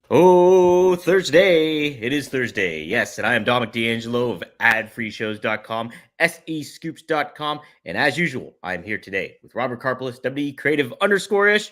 Oh, Thursday. It is Thursday. Yes, and I am Dominic D'Angelo of adfreeshows.com, SEScoops.com, and as usual, I am here today with Robert Karpelis, WE Creative _ish.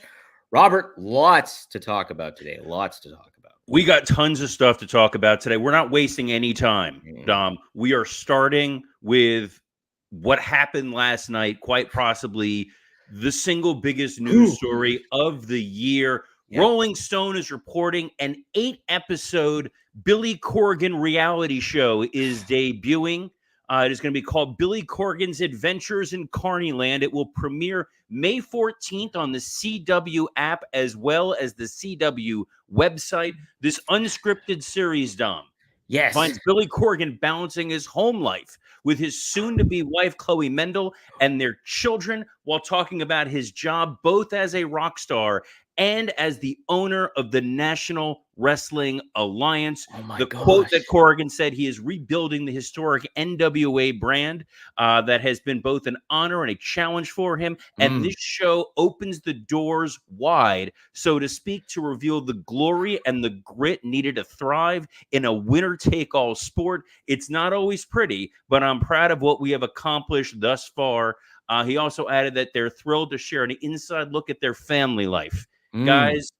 Robert, lots to talk about today. Lots to talk about. We got tons of stuff to talk about today. We're not wasting any time, Dom. We are starting with what happened last night, quite possibly the single biggest news story of the year. Yeah. Rolling Stone is reporting an 8-episode Billy Corgan reality show is debuting. It is going to be called Billy Corgan's Adventures in Carneyland. It will premiere May 14th on the CW app as well as the CW website. This unscripted series, Dom, Yes. finds Billy Corgan balancing his home life with his soon-to-be wife, Chloe Mendel, and their children while talking about his job both as a rock star and as the owner of the National Wrestling Alliance. Oh my the gosh. quote that Corgan said, he is rebuilding the historic NWA brand that has been both an honor and a challenge for him. And this show opens the doors wide, so to speak, to reveal the glory and the grit needed to thrive in a winner-take-all sport. It's not always pretty, but I'm proud of what we have accomplished thus far. He also added that they're thrilled to share an inside look at their family life. Guys,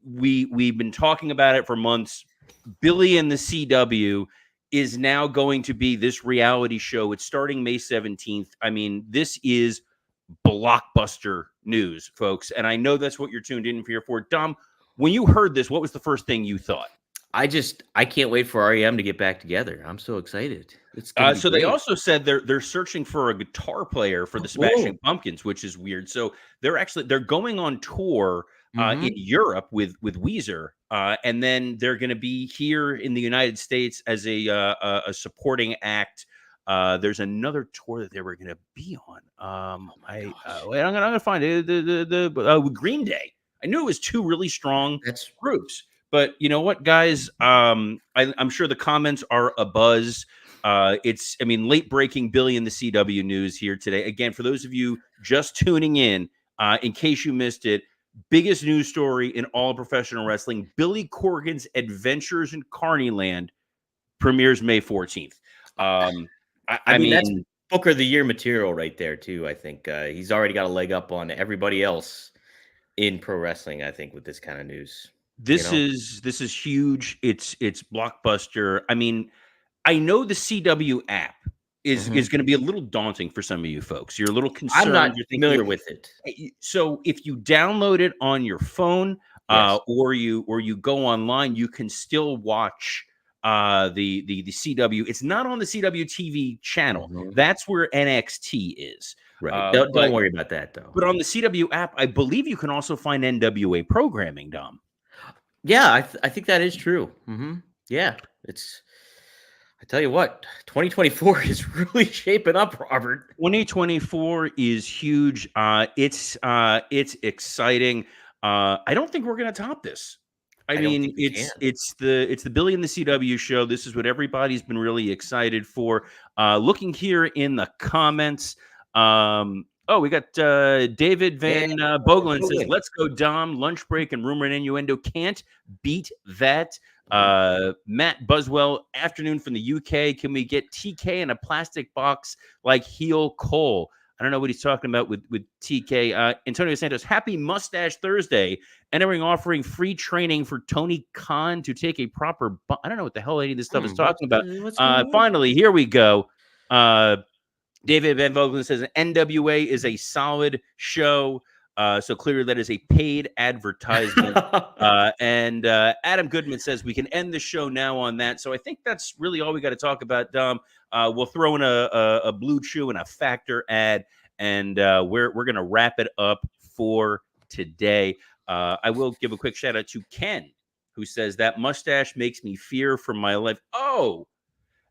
we've been talking about it for months. Billy and the CW is now going to be this reality show. It's starting May 17th. I mean, this is blockbuster news, folks. And I know that's what you're tuned in here for. Dom, when you heard this, what was the first thing you thought? I can't wait for REM to get back together. I'm so excited. It's so great. They also said they're searching for a guitar player for the Smashing Pumpkins, which is weird. So they're going on tour in Europe with Weezer, and then they're going to be here in the United States as a supporting act. There's another tour that they were going to be on. I'm going to find it. The Green Day. I knew it was two really strong groups. But you know what, guys? I'm sure the comments are abuzz. It's late breaking Billy and the CW news here today. Again, for those of you just tuning in case you missed it, biggest news story in all of professional wrestling: Billy Corgan's Adventures in Carneyland premieres May 14th. I mean, that's Booker of the Year material right there too. I think he's already got a leg up on everybody else in pro wrestling, I think, with this kind of news. This is huge. It's blockbuster. I mean, I know the CW app is going to be a little daunting for some of you folks. You're a little concerned. I'm not familiar with it. So if you download it on your phone or you go online, you can still watch the CW. It's not on the CW TV channel. That's where NXT is. Right. Don't worry about that, though. But on the CW app, I believe you can also find NWA programming, Dom. Yeah, I think that is true. Yeah, I tell you what, 2024 is really shaping up, Robert. 2024 is huge. It's exciting. I don't think we're going to top this. I mean, it's the Billy and the CW show. This is what everybody's been really excited for. Looking here in the comments, we got David Van Boglin says, "Let's go, Dom. Lunch break and rumor and innuendo. Can't beat that." Matt Buswell, afternoon from the UK. Can we get TK in a plastic box like Heel Cole? I don't know what he's talking about with TK. Antonio Santos, happy Mustache Thursday. Entering offering free training for Tony Khan to take a proper... I don't know what the hell any of this stuff is talking about. Finally, here we go. David Van Vogelen says NWA is a solid show. So clearly that is a paid advertisement. And Adam Goodman says we can end the show now on that. So I think that's really all we got to talk about, Dom. We'll throw in a Blue Chew and a Factor ad, and we're going to wrap it up for today. I will give a quick shout out to Ken, who says that mustache makes me fear for my life. Oh,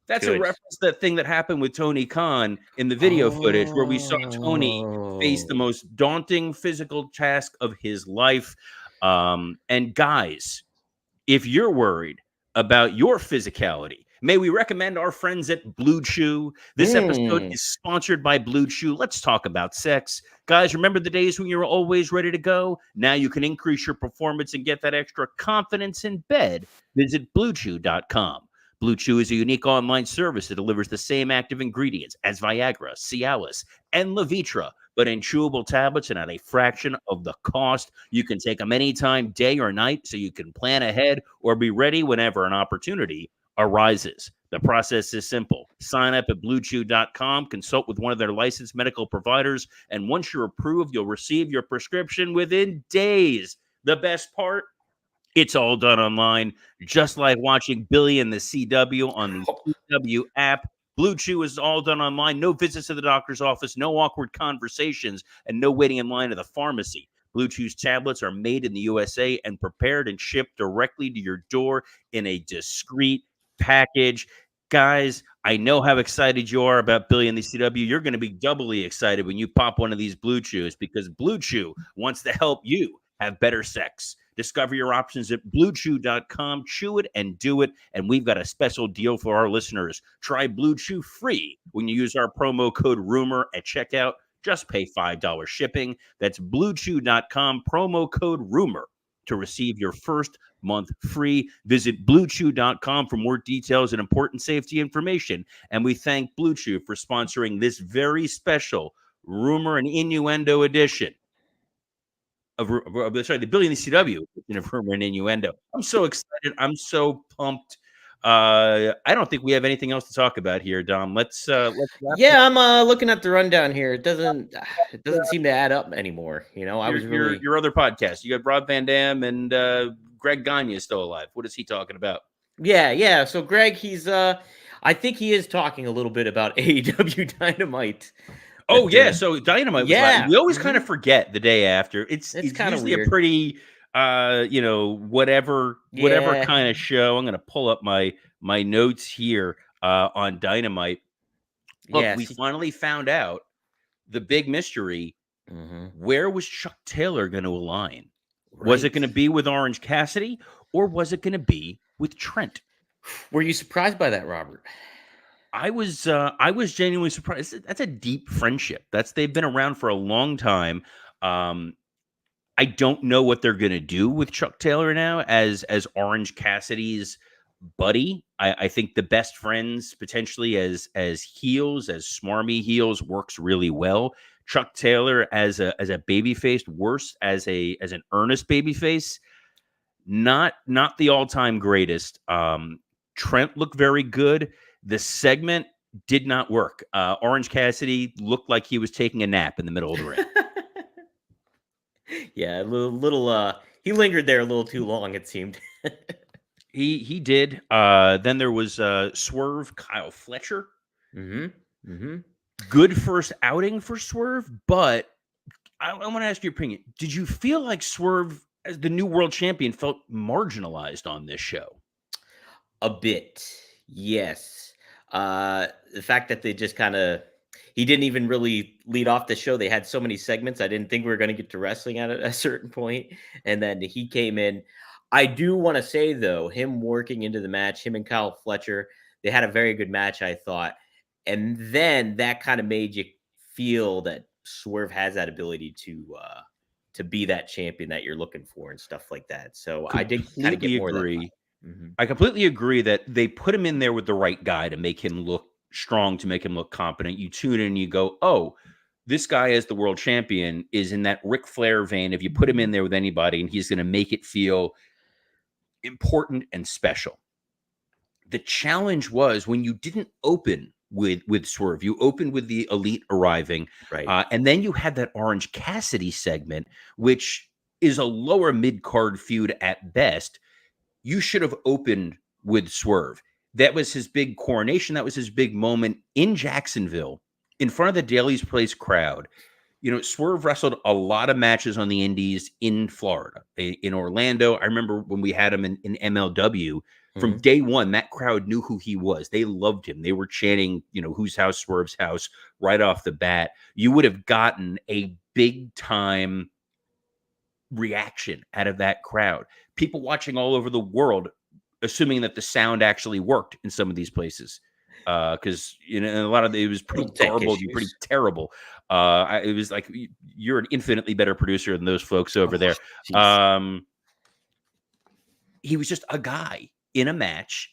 that's a reference to that thing that happened with Tony Khan in the video footage where we saw Tony face the most daunting physical task of his life. And guys, if you're worried about your physicality, May we recommend our friends at Blue Chew? This episode is sponsored by Blue Chew. Let's talk about sex. Guys, remember the days when you were always ready to go? Now you can increase your performance and get that extra confidence in bed. Visit BlueChew.com. Blue Chew is a unique online service that delivers the same active ingredients as Viagra, Cialis, and Levitra, but in chewable tablets and at a fraction of the cost. You can take them anytime, day or night, so you can plan ahead or be ready whenever an opportunity arises. The process is simple. Sign up at bluechew.com, consult with one of their licensed medical providers, and once you're approved, you'll receive your prescription within days. The best part? It's all done online, just like watching Billy and the CW on the CW app. Blue Chew is all done online. No visits to the doctor's office, no awkward conversations, and no waiting in line at the pharmacy. Blue Chew's tablets are made in the USA and prepared and shipped directly to your door in a discreet package. Guys, I know how excited you are about Billy and the CW. You're going to be doubly excited when you pop one of these Blue Chews, because Blue Chew wants to help you have better sex. Discover your options at bluechew.com. Chew it and do it. And we've got a special deal for our listeners. Try Blue Chew free when you use our promo code RUMOR at checkout. Just pay $5 shipping. That's bluechew.com, promo code RUMOR to receive your first month free. Visit bluechew.com for more details and important safety information. And we thank Blue Chew for sponsoring this very special Rumor and Innuendo edition the Billy and the CW of Rumor and Innuendo. I'm so excited. I'm so pumped. I don't think we have anything else to talk about here, Dom. Let's yeah, I'm looking at the rundown here. It doesn't seem to add up anymore. You know, your other podcast. You got Rob Van Dam and Greg Gagne is still alive. What is he talking about? Yeah. So Greg, he's I think he is talking a little bit about AEW Dynamite. Oh yeah, so Dynamite was live. We always kind of forget the day after. It's kind of usually a pretty whatever kind of show. I'm gonna pull up my notes here on Dynamite. Look, we finally found out the big mystery. Where was Chuck Taylor going to align? Right. Was it going to be with Orange Cassidy, or was it going to be with Trent? Were you surprised by that, Robert? I was genuinely surprised. That's a deep friendship. They've been around for a long time. I don't know what they're going to do with Chuck Taylor now as Orange Cassidy's buddy. I think the best friends potentially as heels, as smarmy heels, works really well. Chuck Taylor as a babyface, worse as an earnest babyface, not the all-time greatest. Trent looked very good. The segment did not work. Orange Cassidy looked like he was taking a nap in the middle of the ring. Yeah, a little he lingered there a little too long, it seemed. He did. Then there was Swerve, Kyle Fletcher. Good first outing for Swerve, but I want to ask your opinion. Did you feel like Swerve, as the new world champion, felt marginalized on this show? A bit, yes. The fact that they just he didn't even really lead off the show. They had so many segments. I didn't think we were going to get to wrestling at a certain point. And then he came in. I do want to say, though, him working into the match, him and Kyle Fletcher, they had a very good match, I thought. And then that kind of made you feel that Swerve has that ability to be that champion that you're looking for and stuff like that. So I did kind of get more agree. I completely agree that they put him in there with the right guy to make him look strong, to make him look competent. You tune in and you go, oh, this guy as the world champion is in that Ric Flair vein. If you put him in there with anybody, and he's going to make it feel important and special. The challenge was when you didn't open with Swerve, you opened with the Elite arriving, right? And then you had that Orange Cassidy segment, which is a lower mid-card feud at best. You should have opened with Swerve. That was his big coronation. That was his big moment in Jacksonville in front of the Daily's Place crowd. You know, Swerve wrestled a lot of matches on the indies in Florida, in Orlando. I remember when we had him in MLW, from day one, that crowd knew who he was. They loved him. They were chanting, whose house, Swerve's house, right off the bat. You would have gotten a big time reaction out of that crowd. People watching all over the world assuming that the sound actually worked in some of these places. Because a lot of it was pretty garbled and pretty terrible. It was like, you're an infinitely better producer than those folks over there. He was just a guy in a match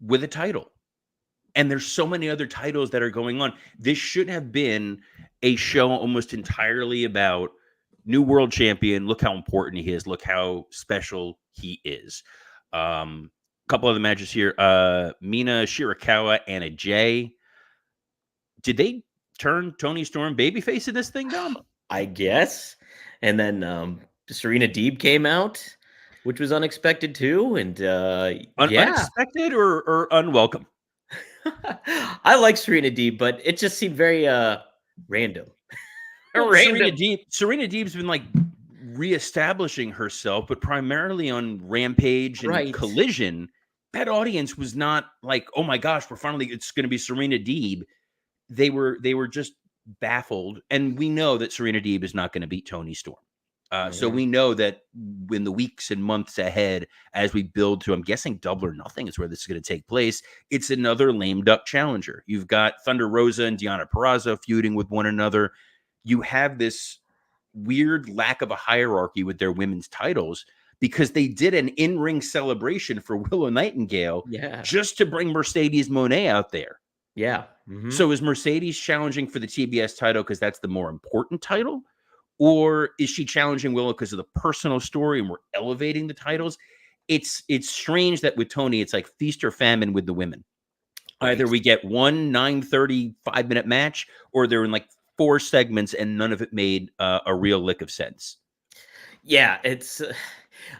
with a title. And there's so many other titles that are going on. This should have been a show almost entirely about new world champion. Look how important he is. Look how special he is. Couple other matches here. Mina Shirakawa and a J. Did they turn Toni Storm babyface in this thing, Dom? I guess. And then Serena Deeb came out, which was unexpected too. And unexpected or unwelcome? I like Serena Deeb, but it just seemed very random. Well, Serena Deeb's been like reestablishing herself, but primarily on Rampage and Collision. That audience was not like, oh my gosh, it's going to be Serena Deeb. They were just baffled, and we know that Serena Deeb is not going to beat Toni Storm. So we know that in the weeks and months ahead, as we build to, I'm guessing Double or Nothing is where this is going to take place. It's another lame duck challenger. You've got Thunder Rosa and Deonna Purrazzo feuding with one another. You have this weird lack of a hierarchy with their women's titles because they did an in-ring celebration for Willow Nightingale just to bring Mercedes Moné out there. Yeah. So is Mercedes challenging for the TBS title because that's the more important title? Or is she challenging Willow because of the personal story and we're elevating the titles? It's strange that with Toni, it's like feast or famine with the women. Either we get one 9:30 5-minute match, or they're in like 4 segments and none of it made a real lick of sense. Yeah, it's,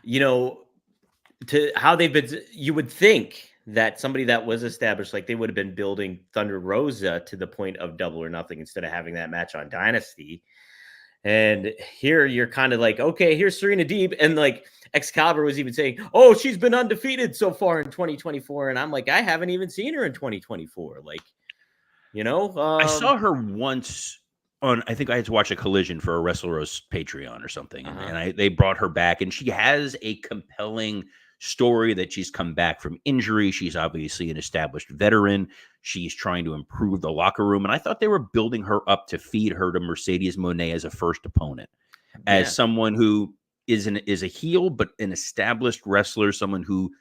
to how they've been, you would think that somebody that was established, like they would have been building Thunder Rosa to the point of Double or Nothing instead of having that match on Dynasty. And here you're kind of like, okay, here's Serena Deeb. And like Excalibur was even saying, oh, she's been undefeated so far in 2024. And I'm like, I haven't even seen her in 2024. Like, I saw her once on, I think I had to watch a Collision for a Wrestle Roast Patreon or something. And they brought her back, and she has a compelling story that she's come back from injury. She's obviously an established veteran. She's trying to improve the locker room. And I thought they were building her up to feed her to Mercedes Moné as a first opponent, as someone who is a heel, but an established wrestler, someone who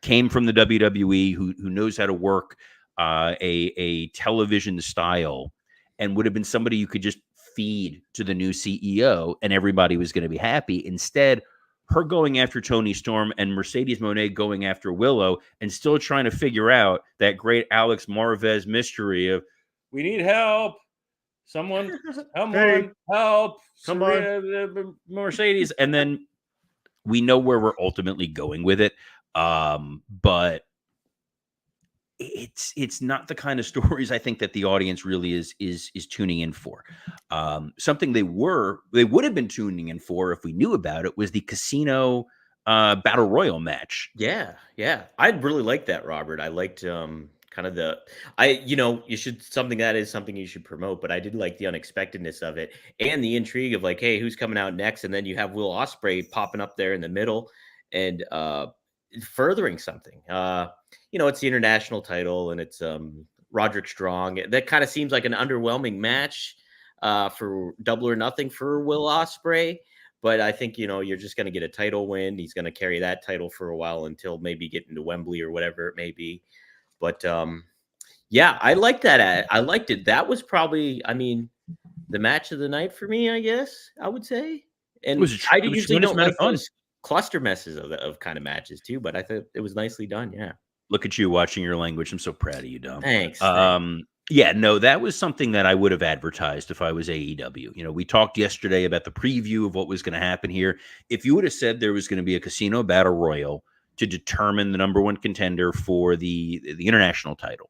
came from the WWE, who knows how to work a television style, and would have been somebody you could just feed to the new CEO and everybody was going to be happy. Instead, her going after Toni Storm and Mercedes Moné going after Willow and still trying to figure out that great Alex Marvez mystery of, we need help. Someone, help. Come on, Mercedes. And then we know where we're ultimately going with it. But it's not the kind of stories I think that the audience really is tuning in for. Something they would have been tuning in for if we knew about it was the Casino Battle Royal match. Yeah. I really liked that, Robert. I liked kind of something you should promote, but I did like the unexpectedness of it and the intrigue of like, hey, who's coming out next? And then you have Will Ospreay popping up there in the middle and furthering something. It's the international title and it's Roderick Strong. That kind of seems like an underwhelming match for Double or Nothing for Will Ospreay. But I think, you're just going to get a title win. He's going to carry that title for a while until maybe getting to Wembley or whatever it may be. But I like that. I liked it. That was probably, the match of the night for me, I guess I would say. And I usually don't like those cluster messes of kind of matches too, but I thought it was nicely done. Yeah. Look at you watching your language. I'm so proud of you, Dom. Thanks. Yeah, no, that was something that I would have advertised if I was AEW. We talked yesterday about the preview of what was going to happen here. If you would have said there was going to be a Casino Battle Royal to determine the number one contender for the international title,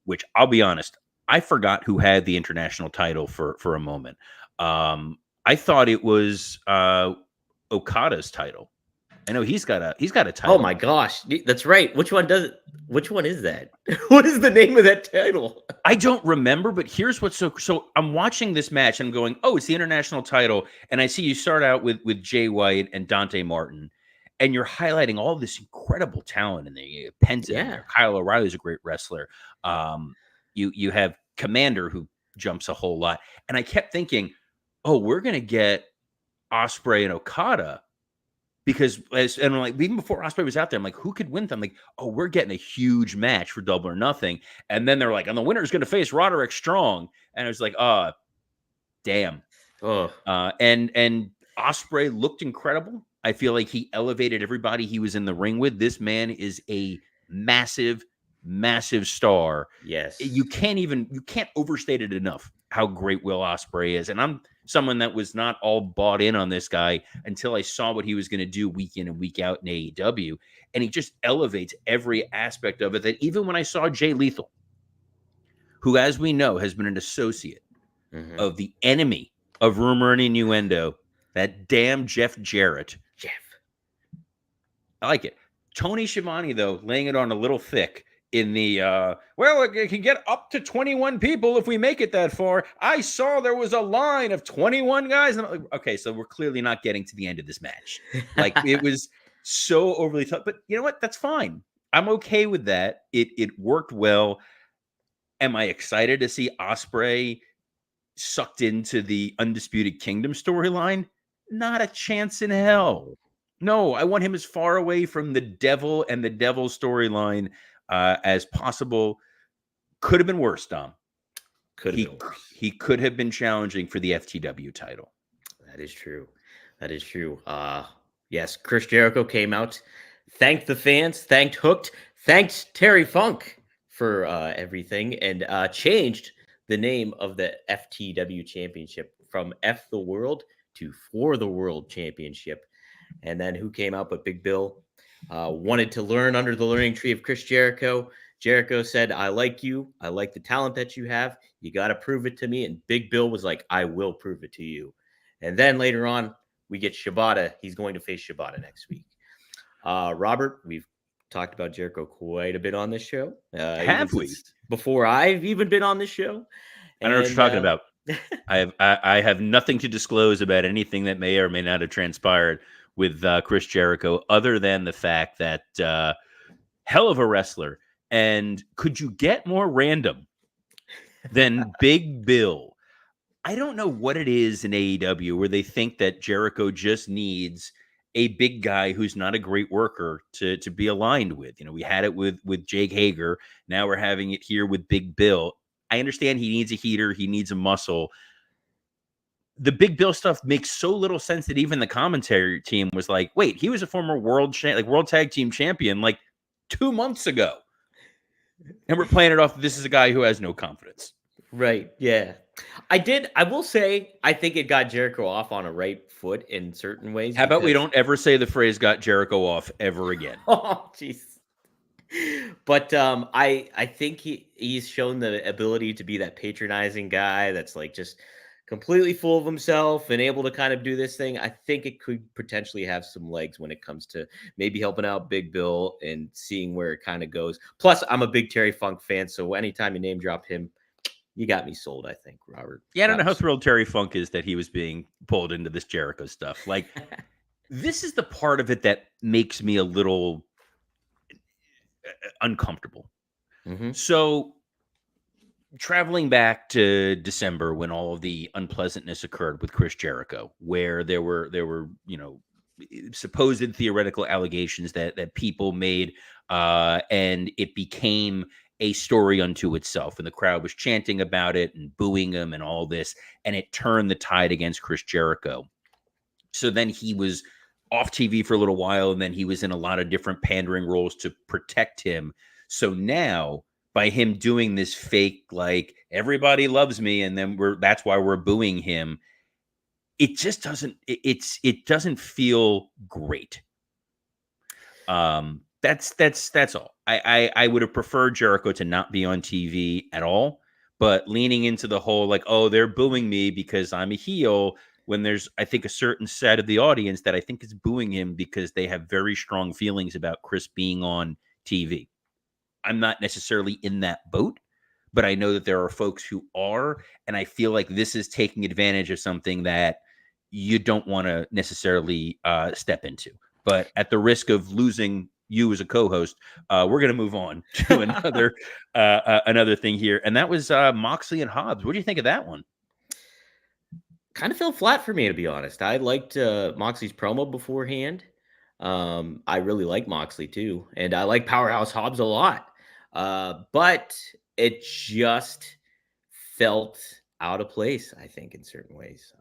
which I'll be honest, I forgot who had the international title for a moment. I thought it was Okada's title. I know he's got a title. Oh my gosh, that's right. Which one is that? What is the name of that title? I don't remember, but here's what's so I'm watching this match and I'm going, oh, it's the international title. And I see you start out with Jay White and Dante Martin. and you're highlighting all this incredible talent in there. Penta in there. Kyle O'Reilly's a great wrestler. You have Commander, who jumps a whole lot. And I kept thinking, oh, we're going to get Ospreay and Okada, because and like even before Ospreay was out there, I'm like, who could win them? I'm like, oh, we're getting a huge match for Double or Nothing. And then they're like, and the winner's going to face Roderick Strong. And I was like, oh, damn. Oh. And Ospreay looked incredible. I feel like he elevated everybody he was in the ring with. This man is a massive, massive star. Yes. You can't overstate it enough how great Will Ospreay is. And I'm someone that was not all bought in on this guy until I saw what he was going to do week in and week out in AEW. And he just elevates every aspect of it. That even when I saw Jay Lethal, who, as we know, has been an associate of the enemy of Rumor and Innuendo, that damn Jeff Jarrett. I like it. Tony Schiavone, though, laying it on a little thick in the, well, it can get up to 21 people if we make it that far. I saw there was a line of 21 guys. And I'm like, okay, so we're clearly not getting to the end of this match. Like, it was so overly tough. But you know what? That's fine. I'm okay with that. It worked well. Am I excited to see Ospreay sucked into the Undisputed Kingdom storyline? Not a chance in hell. No, I want him as far away from the devil and the devil storyline as possible. Could have been worse, Dom. He could have been challenging for the FTW title. That is true. That is true. Yes, Chris Jericho came out, thanked the fans, thanked Hooked, thanked Terry Funk for everything, and changed the name of the FTW Championship from F the World to For the World Championship. And then who came out but Big Bill? Wanted to learn under the learning tree of Chris Jericho. Jericho said, I like you. I like the talent that you have. You got to prove it to me. And Big Bill was like, I will prove it to you. And then later on, we get Shibata. He's going to face Shibata next week. Robert, we've talked about Jericho quite a bit on this show. Have we? Before I've even been on this show. I don't know what you're talking about. I have nothing to disclose about anything that may or may not have transpired with Chris Jericho, other than the fact that hell of a wrestler. And could you get more random than Big Bill? I don't know what it is in AEW where they think that Jericho just needs a big guy who's not a great worker to be aligned with. You know, we had it with Jake Hager. Now we're having it here with Big Bill. I understand he needs a heater. He needs a muscle. The Big Bill stuff makes so little sense that even the commentary team was like, wait, he was a former world tag team champion like 2 months ago. And we're playing it off. This is a guy who has no confidence. Right. Yeah. I will say, I think it got Jericho off on a right foot in certain ways. How about we don't ever say the phrase got Jericho off ever again? Oh, jeez. But I think he's shown the ability to be that patronizing guy that's like just completely full of himself and able to kind of do this thing. I think it could potentially have some legs when it comes to maybe helping out Big Bill and seeing where it kind of goes. Plus, I'm a big Terry Funk fan, so anytime you name drop him, you got me sold, I think, Robert. Yeah, I don't know how thrilled Terry Funk is that he was being pulled into this Jericho stuff. Like, this is the part of it that makes me a little uncomfortable. Mm-hmm. So, traveling back to December when all of the unpleasantness occurred with Chris Jericho, where there were supposed theoretical allegations that people made, and it became a story unto itself, and the crowd was chanting about it and booing him and all this, and it turned the tide against Chris Jericho. So then he was off TV for a little while, and then he was in a lot of different pandering roles to protect him. So now, by him doing this fake, like, everybody loves me, and then that's why we're booing him, it just doesn't, it doesn't feel great. That's all. I would have preferred Jericho to not be on TV at all, but leaning into the whole, like, oh, they're booing me because I'm a heel, when there's, I think, a certain set of the audience that I think is booing him because they have very strong feelings about Chris being on TV. I'm not necessarily in that boat, but I know that there are folks who are, and I feel like this is taking advantage of something that you don't want to necessarily step into. But at the risk of losing you as a co-host, we're going to move on to another thing here, and that was Moxley and Hobbs. What do you think of that one? Kind of fell flat for me, to be honest. I liked Moxley's promo beforehand. I really like Moxley too, and I like Powerhouse Hobbs a lot. But it just felt out of place, I think, in certain ways.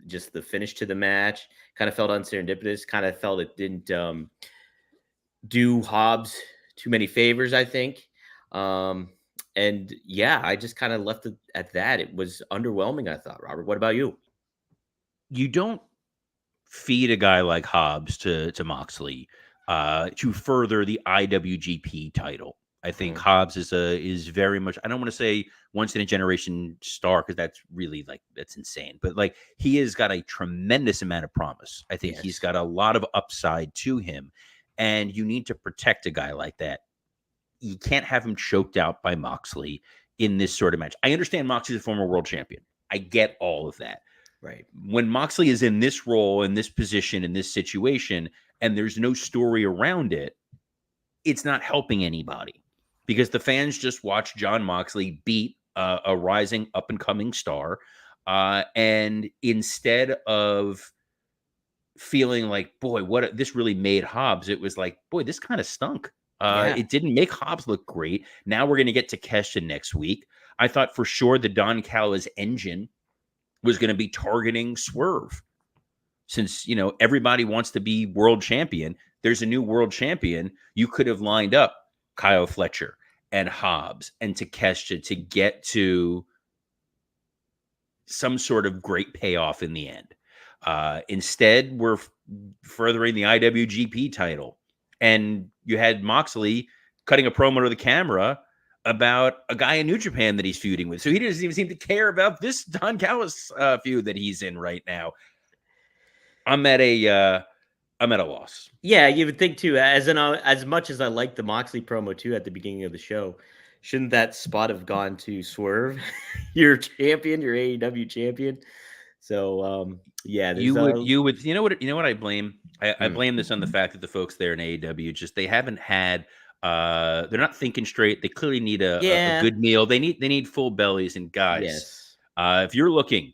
Just the finish to the match kind of felt unserendipitous. Kind of felt it didn't do Hobbs too many favors, I think. And yeah, I just kind of left it at that. It was underwhelming, I thought. Robert, what about you? You don't feed a guy like Hobbs to Moxley to further the IWGP title. I think Hobbs is very much, I don't want to say once in a generation star, because that's really that's insane. But he has got a tremendous amount of promise. I think he's got a lot of upside to him. And you need to protect a guy like that. You can't have him choked out by Moxley in this sort of match. I understand Moxley's a former world champion. I get all of that. Right. When Moxley is in this role, in this position, in this situation, and there's no story around it, it's not helping anybody, because the fans just watch Jon Moxley beat a rising up and coming star. And instead of feeling like, boy, this really made Hobbs, it was like, boy, this kind of stunk. It didn't make Hobbs look great. Now we're going to get to Kesha next week. I thought for sure the Don Callis engine was going to be targeting Swerve. Since, everybody wants to be world champion, there's a new world champion. You could have lined up Kyle Fletcher and Hobbs and Takeshita to get to some sort of great payoff in the end. Instead, we're furthering the IWGP title. And you had Moxley cutting a promo to the camera about a guy in New Japan that he's feuding with. So he doesn't even seem to care about this Don Callis feud that he's in right now. I'm at a loss. Yeah, you would think too. As much as I like the Moxley promo too at the beginning of the show, shouldn't that spot have gone to Swerve, your champion, your AEW champion? So yeah, you would you know what I blame? I blame this on the fact that the folks there in AEW just they haven't had they're not thinking straight. They clearly need a good meal. They need full bellies. And guys, if you're looking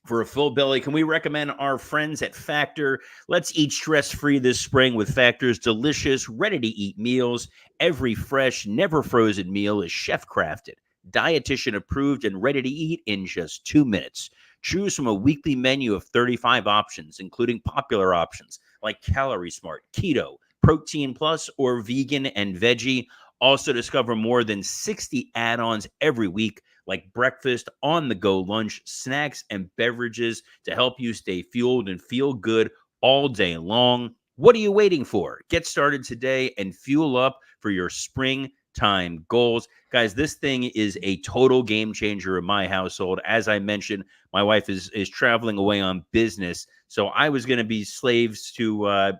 for a full belly, can we recommend our friends at Factor? Let's eat stress-free this spring with Factor's delicious, ready-to-eat meals. Every fresh, never frozen meal is chef-crafted, dietitian approved, and ready to eat in just 2 minutes. Choose from a weekly menu of 35 options, including popular options like Calorie Smart, Keto, Protein Plus, or Vegan and Veggie. Also discover more than 60 add-ons every week, like breakfast, on-the-go lunch, snacks, and beverages to help you stay fueled and feel good all day long. What are you waiting for? Get started today and fuel up for your springtime goals. Guys, this thing is a total game changer in my household. As I mentioned, my wife is traveling away on business, so I was going to be slaves to,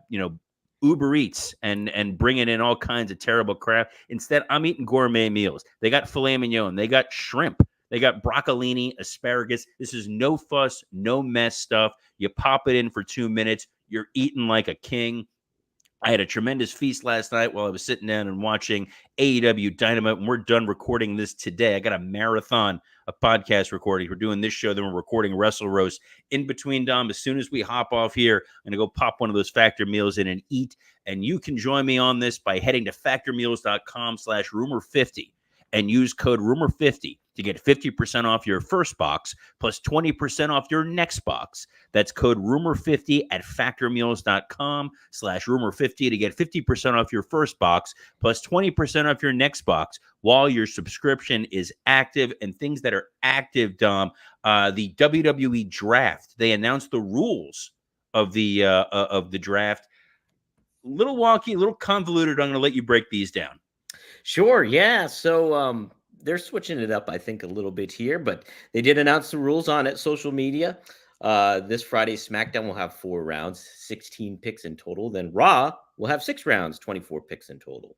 Uber Eats and bringing in all kinds of terrible crap. Instead, I'm eating gourmet meals. They got filet mignon. They got shrimp. They got broccolini, asparagus. This is no fuss, no mess stuff. You pop it in for 2 minutes. You're eating like a king. I had a tremendous feast last night while I was sitting down and watching AEW Dynamite. When we're done recording this today, I got a marathon of podcast recording. We're doing this show, then we're recording Wrestle Roast. In between, Dom, as soon as we hop off here, I'm going to go pop one of those Factor meals in and eat. And you can join me on this by heading to factormeals.com/rumor50 and use code rumor50 to get 50% off your first box plus 20% off your next box. That's code rumor50 at factormeals.com/rumor50 to get 50% off your first box plus 20% off your next box while your subscription is active. And things that are active, Dom, the WWE draft, they announced the rules of the draft. Little wonky, little convoluted. I'm going to let you break these down. Sure, yeah. So they're switching it up, I think, a little bit here, but they did announce the rules on it, social media. This Friday, SmackDown will have 4 rounds, 16 picks in total. Then Raw will have 6 rounds, 24 picks in total.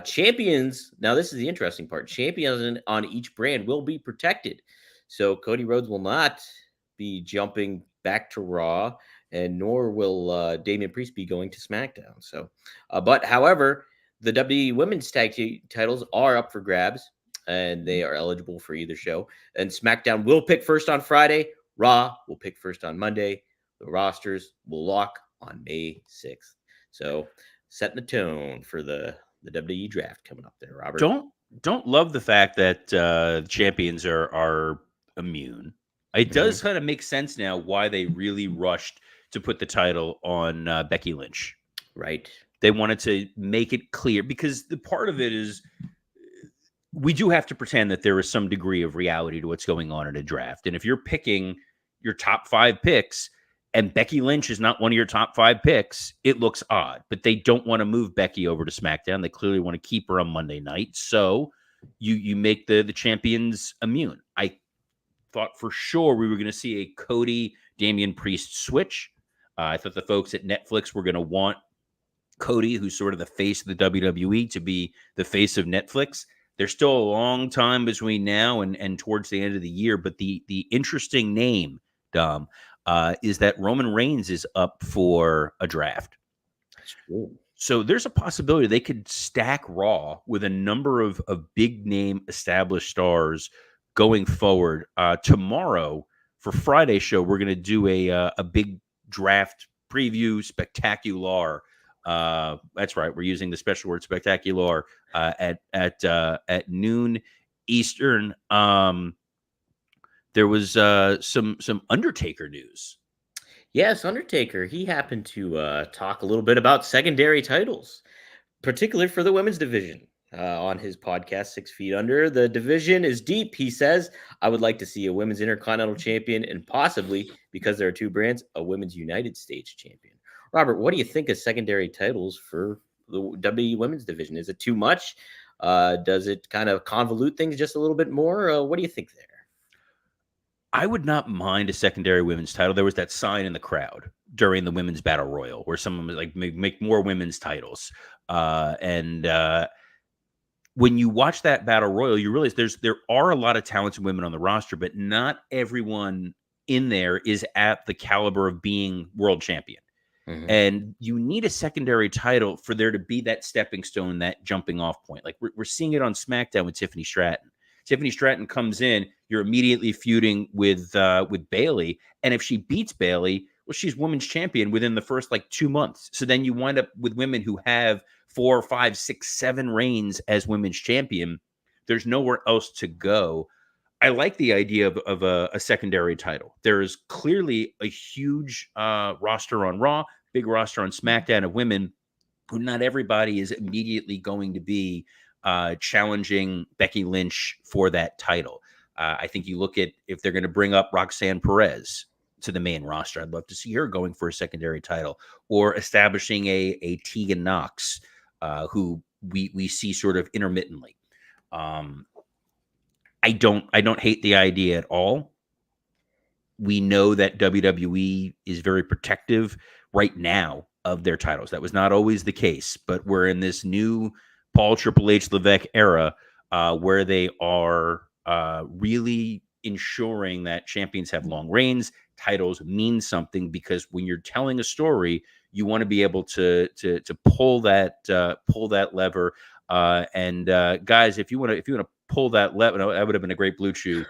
Champions, now this is the interesting part. Champions on each brand will be protected. So Cody Rhodes will not be jumping back to Raw, and nor will Damian Priest be going to SmackDown. So, but however, the WWE Women's Tag Team titles are up for grabs, and they are eligible for either show. And SmackDown will pick first on Friday. Raw will pick first on Monday. The rosters will lock on May 6th. So, setting the tone for the WWE draft coming up there, Robert. Don't love the fact that champions are immune. It does kind of make sense now why they really rushed to put the title on Becky Lynch. Right. They wanted to make it clear, because the part of it is we do have to pretend that there is some degree of reality to what's going on in a draft. And if you're picking your top 5 picks and Becky Lynch is not one of your top 5 picks, it looks odd. But they don't want to move Becky over to SmackDown. They clearly want to keep her on Monday night. So you make the champions immune. I thought for sure we were going to see a Cody Damian Priest switch. I thought the folks at Netflix were going to want Cody, who's sort of the face of the WWE, to be the face of Netflix. There's still a long time between now and towards the end of the year. But the interesting name, Dom, is that Roman Reigns is up for a draft. That's true. So there's a possibility they could stack Raw with a number of big name established stars going forward. Tomorrow for Friday's show, we're going to do a big draft preview spectacular. That's right. We're using the special word spectacular at noon Eastern. There was some Undertaker news. Yes, Undertaker. He happened to talk a little bit about secondary titles, particularly for the women's division. On his podcast, 6 Feet Under. The division is deep, he says. I would like to see a women's Intercontinental Champion and possibly, because there are 2 brands, a women's United States Champion. Robert, what do you think of secondary titles for the WWE Women's Division? Is it too much? Does it kind of convolute things just a little bit more? What do you think there? I would not mind a secondary women's title. There was that sign in the crowd during the women's battle royal where someone was like, make more women's titles. When you watch that battle royal, you realize there are a lot of talented women on the roster, but not everyone in there is at the caliber of being world champion. Mm-hmm. And you need a secondary title for there to be that stepping stone, that jumping off point. Like we're seeing it on SmackDown with Tiffany Stratton. Tiffany Stratton comes in, you're immediately feuding with Bayley, and if she beats Bayley, well, she's women's champion within the first 2 months. So then you wind up with women who have 4, 5, 6, 7 reigns as women's champion. There's nowhere else to go. I like the idea of a secondary title. There is clearly a huge roster on Raw, big roster on SmackDown of women who not everybody is immediately going to be challenging Becky Lynch for that title. I think you look at if they're going to bring up Roxanne Perez to the main roster, I'd love to see her going for a secondary title, or establishing a Tegan Knox, who we see sort of intermittently. I don't hate the idea at all. We know that WWE is very protective right now of their titles. That was not always the case, but we're in this new Paul Triple H Levesque era where they are really ensuring that champions have long reigns. Titles mean something, because when you're telling a story, you want to be able to pull that lever. Guys, if you want to pull that lever, no, that would have been a great Blue Chew.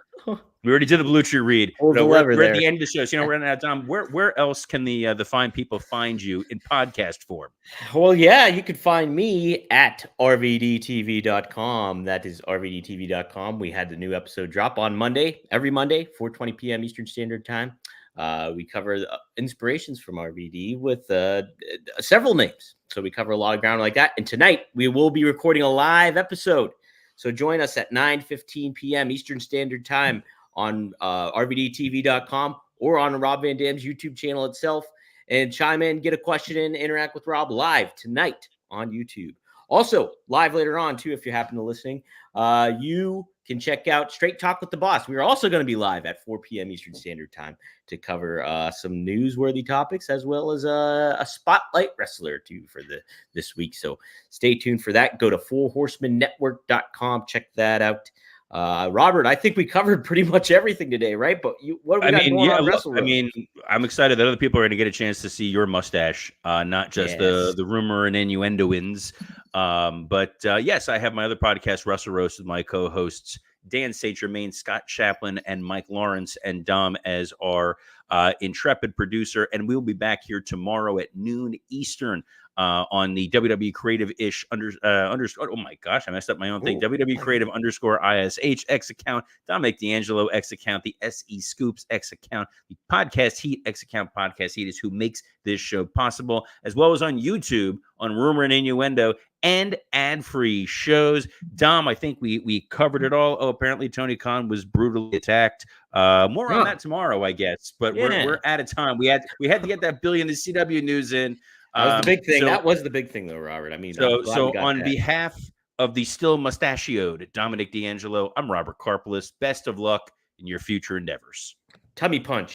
We already did a Blue Chew read. We're at the end of the show. So, we're running out of time. Where else can the fine people find you in podcast form? Well, yeah, you can find me at rvdtv.com. That is rvdtv.com. We had the new episode drop on Monday, every Monday, 4:20 p.m. Eastern Standard Time. We cover the inspirations from RVD with several names. So we cover a lot of ground like that. And tonight we will be recording a live episode. So join us at 9:15 p.m. Eastern Standard Time on rvdtv.com or on Rob Van Dam's YouTube channel itself, and chime in, get a question in, interact with Rob live tonight on YouTube. Also, live later on, too, if you happen to listening, you can check out Straight Talk with the Boss. We are also going to be live at 4 p.m. Eastern Standard Time to cover some newsworthy topics, as well as a spotlight wrestler, too, for this week. So stay tuned for that. Go to fourhorsemannetwork.com. Check that out. Robert, I think we covered pretty much everything today, right? But what do we got going on Wrestle Road? I mean, I'm excited that other people are going to get a chance to see your mustache, not just the rumor and innuendo wins. But yes, I have my other podcast, Wrestle Roast, with my co-hosts Dan St. Germain, Scott Chaplin, and Mike Lawrence, and Dom as our intrepid producer. And we'll be back here tomorrow at noon Eastern on the WWE Creative-ish oh my gosh, I messed up my own thing. WWE Creative _ISH X account, Dominic D'Angelo X account, the SE Scoops X account, the Podcast Heat X account. Podcast Heat is who makes this show possible, as well as on YouTube on Rumor and Innuendo and ad-free shows. Dom, I think we covered it all. Oh, apparently Tony Khan was brutally attacked. More on that tomorrow, I guess. But we're out of time. We had to get that billion the CW news in. That was the big thing. That was the big thing, though, Robert. I mean, so on behalf of the still mustachioed Dominic D'Angelo, I'm Robert Karpelis. Best of luck in your future endeavors. Tummy punch.